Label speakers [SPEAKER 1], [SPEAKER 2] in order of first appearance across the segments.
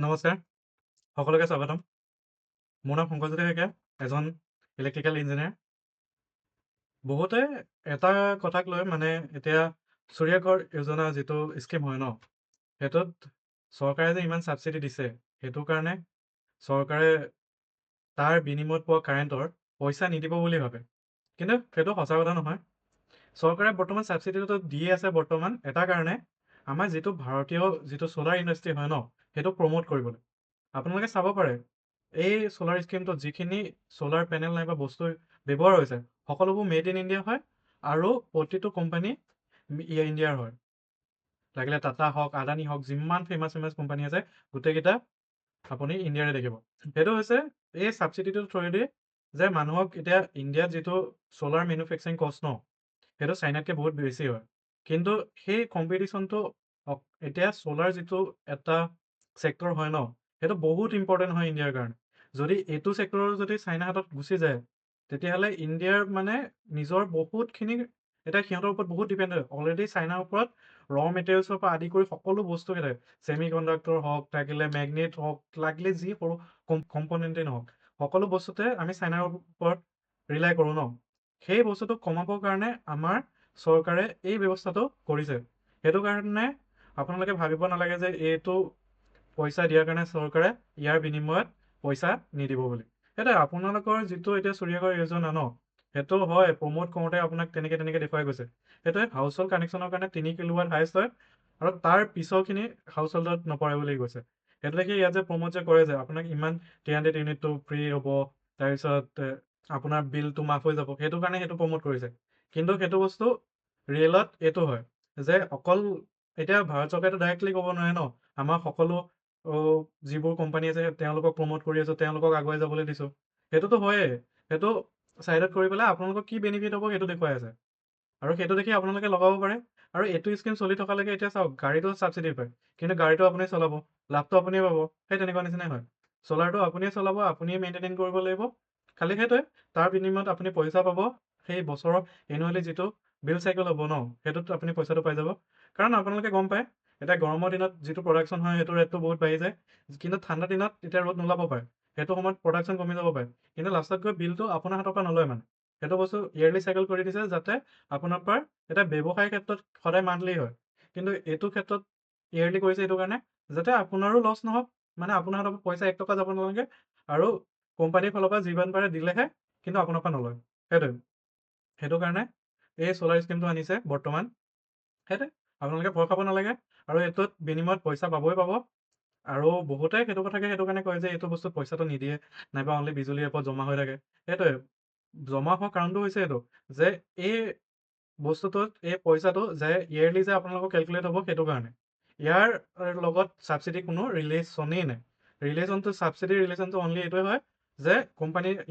[SPEAKER 1] নমস্কাৰ, সকলোকে স্বাগতম। মোৰ নাম শংকৰজ্যোতি শইকীয়া, এজন ইলেক্ট্ৰিকেল ইঞ্জিনিয়াৰ। বহুতে এটা কথাক লৈ এতিয়া সূৰ্য ঘৰ যোজনা যিটো স্কিম হয় ন, সেইটোত চৰকাৰে যে ইমান ছাবচিডি দিছে, সেইটো কাৰণে চৰকাৰে তাৰ বিনিময়ত পোৱা কাৰেণ্টৰ পইচা নিদিব বুলি ভাবে। কিন্তু সেইটো সঁচা কথা নহয়। চৰকাৰে বৰ্তমান ছাবচিডিটো দিয়ে আছে বৰ্তমান এটা কাৰণে, আমাৰ যিটো ভাৰতীয় যিটো ছ'লাৰ ইণ্ডাষ্ট্ৰি হয় ন, সেইটো প্ৰমোট কৰিবলৈ। আপোনালোকে চাব পাৰে, এই ছ'লাৰ স্কিমটোত যিখিনি ছ'লাৰ পেনেল নাইবা বস্তু ব্যৱহাৰ হৈছে, সকলোবোৰ মেড ইন ইণ্ডিয়া হয় আৰু প্ৰতিটো কোম্পানী ইণ্ডিয়াৰ হয়। লাগিলে টাটা হওক, আদানী হওক, যিমান ফেমাছ কোম্পানী আছে, গোটেইকেইটা আপুনি ইণ্ডিয়াৰে দেখিব। সেইটো হৈছে এই ছাবচিডিটোৰ থ্ৰুৱেদি যে মানুহক এতিয়া ইণ্ডিয়াত যিটো ছ'লাৰ মেনুফেকচাৰিং কষ্ট ন, সেইটো চাইনাতকৈ বহুত বেছি হয়। কিন্তু সেই কম্পিটিশ্যনটো এতিয়া ছ'লাৰ যিটো এটা ছেক্টৰ হয় ন, সেইটো বহুত ইম্পৰ্টেণ্ট হয় ইণ্ডিয়াৰ কাৰণে। যদি এইটো ছেক্টৰৰ যদি চাইনা হাতত গুচি যায়, তেতিয়াহ'লে ইণ্ডিয়াৰ নিজৰ বহুতখিনি এতিয়া সিহঁতৰ ওপৰত বহুত ডিপেণ্ডেণ্ট। অলৰেডি চাইনাৰ ওপৰত মেটেৰিয়েলছৰ পৰা আদি কৰি সকলো বস্তুকেইটাই ছেমি কণ্ডাক্টৰ হওক, লাগিলে মেগনেট হওক, লাগিলে যি সৰু কম্পনেণ্টেই নহওক, সকলো বস্তুতে আমি চাইনাৰ ওপৰত ৰিলাই কৰোঁ ন। সেই বস্তুটো কমাবৰ কাৰণে আমাৰ চৰকাৰে এই ব্যৱস্থাটো কৰিছে। সেইটো কাৰণে আপোনালোকে ভাবিব নালাগে যে এইটো পইচা দিয়াৰ কাৰণে চৰকাৰে ইয়াৰ বিনিময়ত পইচা নিদিব বুলি। সেইটোৱে আপোনালোকৰ যিটো এতিয়া সূৰ্য যোজনা ন, সেইটো হয় প্ৰমোট কৰোঁতে আপোনাক তেনেকে দেখুৱাই গৈছে। সেইটোৱে হাউচ হোল্ড কানেকশ্যনৰ কাৰণে 3 কিলোৱাট হাইষ্ট হয় আৰু তাৰ পিছৰখিনি হাউচ হোল্ডত নপৰে বুলি কৈছে। সেইটো দেখি ইয়াত যে প্ৰমোট যে কৰে যে আপোনাক ইমান 300 ইউনিটটো ফ্ৰী হ'ব, তাৰপিছত আপোনাৰ বিলটো মাফ হৈ যাব, সেইটো কাৰণে সেইটো প্ৰমোট কৰিছে। কিন্তু সেইটো বস্তু ৰিয়েলত এইটো হয় যে অকল এতিয়া ভাৰত চৰকাৰেতো ডাইৰেক্টলি ক'ব নোৱাৰে ন, আমাৰ সকলো যিবোৰ কোম্পানী আছে তেওঁলোকক প্ৰমোট কৰি আছোঁ, তেওঁলোকক আগুৱাই যাবলৈ দিছোঁ। সেইটোতো হয়েই, সেইটো ছাইডত কৰি পেলাই আপোনালোকক কি বেনিফিট হ'ব সেইটো দেখুৱাই আছে। আৰু সেইটো দেখি আপোনালোকে লগাব পাৰে। আৰু এইটো স্কিম চলি থকালৈকে এতিয়া চাওক, গাড়ীটো ছাবচিডি পায়, কিন্তু গাড়ীটো আপুনি চলাব, লাভটো আপুনিয়ে পাব। সেই তেনেকুৱা নিচিনাই হয়। ছ'লাৰটো আপুনিয়ে চলাব, আপুনিয়ে মেইনটেইন কৰিব লাগিব। খালি সেইটোৱে, তাৰ বিনিময়ত আপুনি পইচা পাব। সেই বছৰৰ এনুৱেলি যিটো বিল চাইকেল হ'ব ন, সেইটোত আপুনি পইচাটো পাই যাব। কাৰণ আপোনালোকে গম পায়, এতিয়া গৰমৰ দিনত যিটো প্ৰডাকশ্যন হয় সেইটো ৰেটটো বহুত বাঢ়ি যায়। কিন্তু ঠাণ্ডা দিনত এতিয়া ৰ'দ নোলাব পাৰে, সেইটো সময়ত প্ৰডাকশ্যন কমি যাব পাৰে। কিন্তু লাষ্টত গৈ বিলটো আপোনাৰ হাতৰ পৰা নলয় মানে। সেইটো বস্তু ইয়েৰলি চাইকেল কৰি দিছে যাতে আপোনাৰ পৰা এতিয়া ব্যৱসায়িক ক্ষেত্ৰত সদায় মান্থলি হয়। কিন্তু এইটো ক্ষেত্ৰত ইয়েৰলি কৰিছে এইটো কাৰণে যাতে আপোনাৰো লছ নহওক, আপোনাৰ হাতৰ পৰা পইচা 1 টকা যাব নালাগে আৰু কোম্পানীৰ ফালৰ পৰা যিমান পাৰে দিলেহে, কিন্তু আপোনাৰ পৰা নলয়। সেইটোৱে। সেইটো কাৰণে এই ছ'লাৰ স্কিমটো আনিছে বৰ্তমান। সেইটোৱে, আপোনালোকে ভয় খাব নালাগে আৰু এইটোত বিনিময়ত পইচা পাবই পাব। আৰু বহুতে সেইটো কথাকে সেইটো কাৰণে কয় যে এইটো বস্তুত পইচাটো নিদিয়ে, নাইবা অনলি বিজুলী এপত জমা হৈ থাকে। সেইটোৱে, জমা হোৱা কাৰণটো হৈছে এইটো যে এই বস্তুটোত এই পইচাটো যে ইয়েৰলি যে আপোনালোকৰ কেলকুলেট হ'ব সেইটো কাৰণে। ইয়াৰ লগত ছাবচিডি কোনো ৰিলেশ্যনেই নাই। ছাবচিডিৰ ৰিলেশ্যনটো অনলি এইটোৱে হয় যে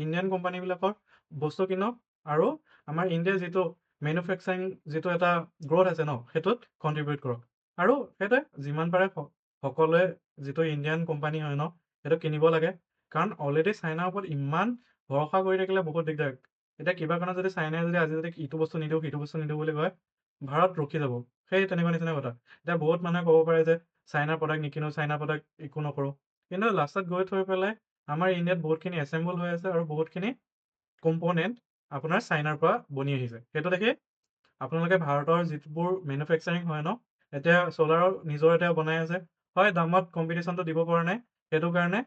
[SPEAKER 1] ইণ্ডিয়ান কোম্পানীবিলাকৰ বস্তু কিনক আৰু আমাৰ ইণ্ডিয়াৰ যিটো মেনুফেকচাৰিং যিটো এটা গ্ৰ'থ আছে ন, সেইটোত কণ্ট্ৰিবিউট কৰক। আৰু সেইটোৱে, যিমান পাৰে সকলোৱে যিটো ইণ্ডিয়ান কোম্পানী হয় ন, সেইটো কিনিব লাগে। কাৰণ অলৰেডি চাইনাৰ ওপৰত ইমান ভৰসা কৰি থাকিলে বহুত দিগদাৰ। এতিয়া কিবা কাৰণত যদি চাইনাই আজি যদি ইটো বস্তু নিদিওঁ, সিটো বস্তু নিদিওঁ বুলি কয়, ভাৰত ৰখি যাব। সেই তেনেকুৱা নিচিনা কথা। এতিয়া বহুত মানুহে ক'ব পাৰে যে চাইনাৰ প্ৰডাক্ট নিকিনো, চাইনাৰ প্ৰডাক্ট একো নকৰোঁ। কিন্তু লাষ্টত গৈ থৈ পেলাই আমাৰ ইণ্ডিয়াত বহুতখিনি এছেম্বল হৈ আছে আৰু বহুতখিনি কম্প'নেণ্ট আপোনাৰ চাইনাৰ পৰা বনি আহিছে। সেইটো দেখি আপোনালোকে ভাৰতৰ যিবোৰ মেনুফেকচাৰিং হয় ন, এতিয়া ছ'লাৰৰ নিজৰ এতিয়া বনাই আছে। হয়, দামত কম্পিটিশ্যনটো দিব পৰা নাই, সেইটো কাৰণে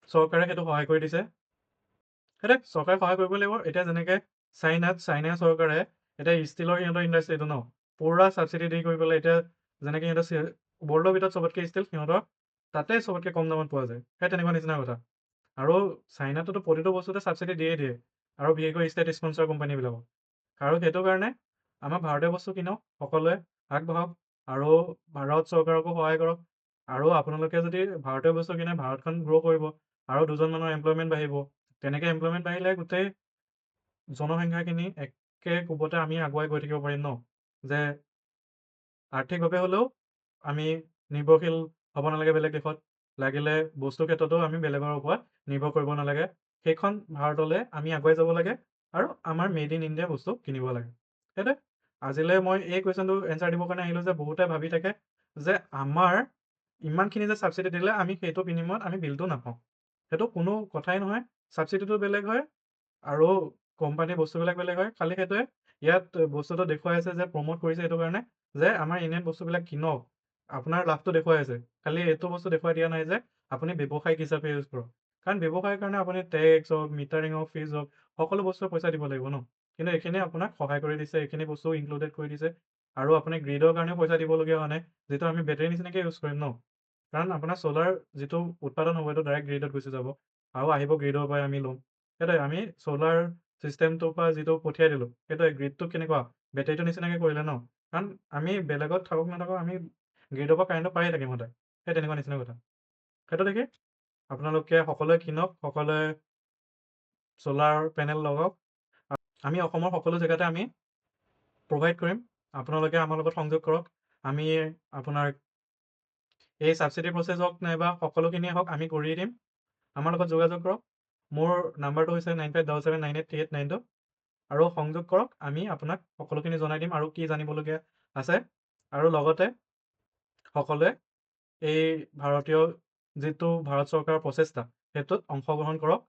[SPEAKER 1] চৰকাৰে সেইটো সহায় কৰি দিছে। সেইটোৱে, চৰকাৰে সহায় কৰিব লাগিব। এতিয়া যেনেকে চাইনা চৰকাৰে এতিয়া ষ্টীলৰ সিহঁতৰ ইণ্ডাষ্ট্ৰিটো ন, পুৰা ছাবচিডি দি কৰি পেলাই এতিয়া যেনেকে সিহঁতৰ ৱৰ্ল্ডৰ ভিতৰত চবতকে ষ্টীল সিহঁতৰ তাতে চবতকে কম দামত পোৱা যায়। সেই তেনেকুৱা নিচিনা কথা। আৰু চাইনাটোতো প্ৰতিটো বস্তুতে ছাবচিডি দিয়েই দিয়ে। আৰু বিশেষকৈ ষ্টেট স্পনচাৰ কোম্পানীবিলাকক। আৰু সেইটো কাৰণে আমাৰ ভাৰতীয় বস্তু কিনক, সকলোৱে আগবাঢ়ক আৰু ভাৰত চৰকাৰকো সহায় কৰক। আৰু আপোনালোকে যদি ভাৰতীয় বস্তু কিনে, ভাৰতখন গ্ৰ' কৰিব আৰু 2জন মানুহৰ এমপ্লয়মেণ্ট বাঢ়িব। তেনেকে এমপ্লয়মেণ্ট বাঢ়িলে গোটেই জনসংখ্যাখিনি একে কোবতে আমি আগুৱাই গৈ থাকিব পাৰিম ন, যে আৰ্থিকভাৱে হ'লেও আমি নিৰ্ভৰশীল হ'ব নালাগে বেলেগ দেশত। লাগিলে বস্তুৰ ক্ষেত্ৰতো আমি বেলেগৰ ওপৰত নিৰ্ভৰ কৰিব নালাগে। সেইখন ভাৰতলৈ আমি আগুৱাই যাব লাগে আৰু আমাৰ মেড ইন ইণ্ডিয়া বস্তু কিনিব লাগে। সেইটোৱে, আজিলৈ মই এই কুৱেশ্যনটো এনচাৰ দিবৰ কাৰণে আহিলোঁ যে বহুতে ভাবি থাকে যে আমাৰ ইমানখিনি যে ছাবচিডি দিলে আমি সেইটো বিনিময়ত আমি বিলটো নাপাওঁ। সেইটো কোনো কথাই নহয়। ছাবচিডিটো বেলেগ হয় আৰু কোম্পানীৰ বস্তুবিলাক বেলেগ হয়। খালি সেইটোৱে ইয়াত বস্তুটো দেখুৱাই আছে যে প্ৰমোট কৰিছে এইটো কাৰণে যে আমাৰ ইণ্ডিয়ান বস্তুবিলাক কিনক। আপোনাৰ লাভটো দেখুৱাই আছে। খালি এইটো বস্তু দেখুৱাই দিয়া নাই যে আপুনি ব্যৱসায়িক হিচাপে ইউজ কৰক। কাৰণ ব্যৱসায়ৰ কাৰণে আপুনি টেক্স হওক, মিটাৰিং হওক, ফিজ হওক, সকলো বস্তুৰ পইচা দিব লাগিব ন। কিন্তু এইখিনি আপোনাক সহায় কৰি দিছে, এইখিনি বস্তু ইনক্লুডেড কৰি দিছে। আৰু আপুনি গ্ৰীডৰ কাৰণেও পইচা দিবলগীয়া হোৱা নাই, যিটো আমি বেটেৰী নিচিনাকে ইউজ কৰিম ন। কাৰণ আপোনাৰ চ'লাৰ যিটো উৎপাদন হ'ব এইটো ডাইৰেক্ট গ্ৰীডত গুচি যাব আৰু আহিব গ্ৰীডৰ পৰাই আমি ল'ম। সেইটোৱে আমি চ'লাৰ চিষ্টেমটোৰ পৰা যিটো পঠিয়াই দিলোঁ, সেইটোৱে গ্ৰীডটো কেনেকুৱা বেটেৰীটো নিচিনাকে কৰিলে ন। কাৰণ আমি বেলেগত থাকক নাথাকক আমি গ্ৰীডৰ পৰা কাৰেণ্টটো পায়ে থাকিম সদায়। সেই তেনেকুৱা নিচিনা কথা। সেইটো দেখি আপোনালোকে সকলোৱে কিনক, সকলোৱে চ'লাৰ পেনেল লগাওক। আমি অসমৰ সকলো জেগাতে আমি প্ৰভাইড কৰিম। আপোনালোকে আমাৰ লগত সংযোগ কৰক। আমি আপোনাৰ এই ছাবচিডি প্ৰচেছ হওক নাইবা সকলোখিনিয়ে হওক আমি কৰিয়ে দিম। আমাৰ লগত যোগাযোগ কৰক। মোৰ নাম্বাৰটো হৈছে 9577983892 আৰু সংযোগ কৰক। আমি আপোনাক সকলোখিনি জনাই দিম আৰু কি জানিবলগীয়া আছে। আৰু লগতে সকলোৱে এই ভাৰতীয় যিটো ভাৰত চৰকাৰৰ প্ৰচেষ্টা সেইটোত অংশগ্ৰহণ কৰক।